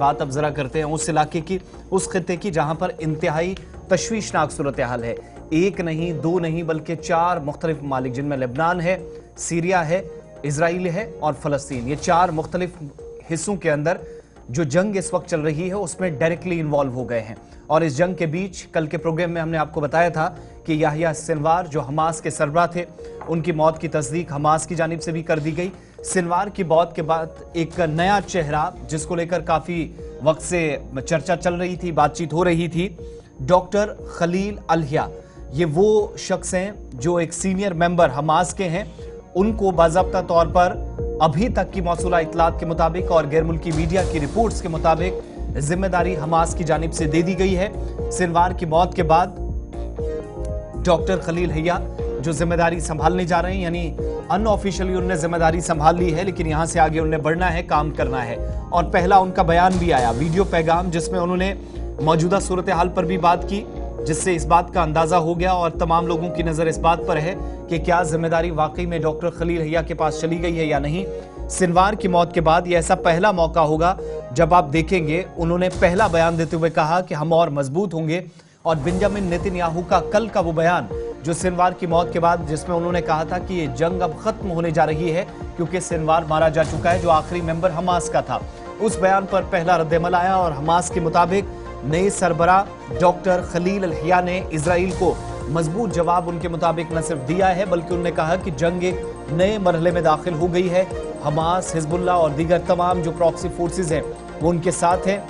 बात अब जरा करते हैं उस इलाके की, उस खित्ते की जहां पर इंतहाई तशवीशनाक सूरत हाल है। एक नहीं, दो नहीं, बल्कि 4 मुख्तलिफ ममालिक, जिनमें लेबनान है, सीरिया है, इजराइल है और फलस्तीन, ये 4 मुख्तलिफ हिस्सों के अंदर जो जंग इस वक्त चल रही है उसमें डायरेक्टली इन्वॉल्व हो गए हैं। और इस जंग के बीच कल के प्रोग्राम में हमने आपको बताया था कि याहिया सिनवार जो हमास के सरबराह थे, उनकी मौत की तस्दीक हमास की जानिब से भी कर दी गई। सिनवार की मौत के बाद एक नया चेहरा, जिसको लेकर काफी वक्त से चर्चा चल रही थी, बातचीत हो रही थी, डॉक्टर खलील अलहिया। ये वो शख्स हैं जो एक सीनियर मेंबर हमास के हैं। उनको बाज़ाब्ता तौर पर अभी तक की मौसूला इतलात के मुताबिक और गैर मुल्की मीडिया की रिपोर्ट्स के मुताबिक जिम्मेदारी हमास की जानिब से दे दी गई है। सिनवार की मौत के बाद डॉक्टर खलील हैया जो जिम्मेदारी संभालने जा रहे हैं, यानी अनऑफिशियली उन्होंने जिम्मेदारी संभाल ली है, लेकिन यहां से आगे उन्हें बढ़ना है, काम करना है। और पहला उनका बयान भी आया, वीडियो पैगाम, जिसमें उन्होंने मौजूदा सूरत हाल पर भी बात की, जिससे इस बात का अंदाजा हो गया और तमाम लोगों की नजर इस बात पर है कि क्या जिम्मेदारी वाकई में डॉक्टर खलील हैया के पास चली गई है या नहीं। सिनवार की मौत के बाद यह ऐसा पहला मौका होगा जब आप देखेंगे उन्होंने पहला बयान देते हुए कहा कि हम और मजबूत होंगे। और बेंजामिन नेतन्याहू का कल का वो बयान जो सिनवार की मौत के बाद, जिसमें उन्होंने कहा था कि ये जंग अब खत्म होने जा रही है क्योंकि सिनवार मारा जा चुका है, जो आखिरी मेंबर हमास का था, उस बयान पर पहला रद्दअमल आया। और हमास के मुताबिक नए सरबरा डॉक्टर खलील अलहिया ने इजराइल को मजबूत जवाब उनके मुताबिक न सिर्फ दिया है, बल्कि उन्होंने कहा कि जंग एक नए मरहले में दाखिल हो गई है। हमास, हिजबुल्लाह और दीगर तमाम जो प्रॉक्सी फोर्सेज हैं वो उनके साथ हैं।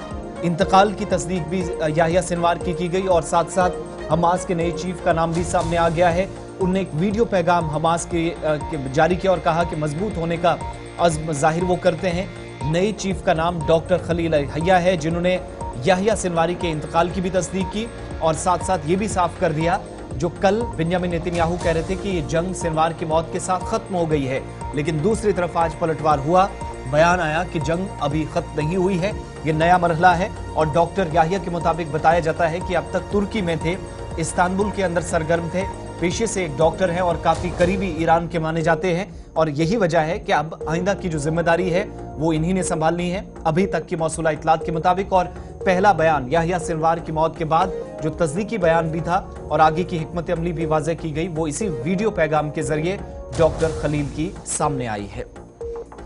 इंतकाल की तस्दीक भी याहिया सिनवार की गई और साथ साथ हमास के नए चीफ का नाम भी सामने आ गया है। उन्होंने एक वीडियो पैगाम हमास के जारी किया और कहा कि मजबूत होने का अज़्म जाहिर वो करते हैं। नए चीफ का नाम डॉक्टर खलील अलहिया है, जिन्होंने याहिया सिनवारी के इंतकाल की भी तस्दीक की और साथ साथ ये भी साफ कर दिया जो कल बेंजामिन नेतन्याहू कह रहे थे कि ये जंग सिनवार की मौत के साथ खत्म हो गई है, लेकिन दूसरी तरफ आज पलटवार हुआ, बयान आया कि जंग अभी खत्म नहीं हुई है, ये नया मरहला है। और डॉक्टर याहिया के मुताबिक बताया जाता है कि अब तक तुर्की में थे, इस्तांबुल के अंदर सरगर्म थे, पेशे से एक डॉक्टर हैं और काफी करीबी ईरान के माने जाते हैं। और यही वजह है कि अब आइंदा की जो जिम्मेदारी है वो इन्हीं ने संभालनी है, अभी तक की मौसूला इतलात के मुताबिक। और पहला बयान याहिया सिनवार की मौत के बाद जो तस्दीकी बयान भी था और आगे की हिकमत अमली भी वाज़ेह की गई, वो इसी वीडियो पैगाम के जरिए डॉक्टर खलील की सामने आई है।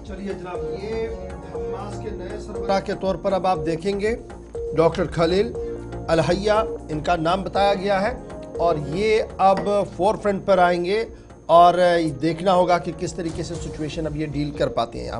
चलिए जनाब, ये हमास के नए सरबराह के तौर पर अब आप देखेंगे डॉक्टर खलील अलहिया, इनका नाम बताया गया है और ये अब फोर फ्रंट पर आएंगे और देखना होगा कि किस तरीके से सिचुएशन अब ये डील कर पाते हैं।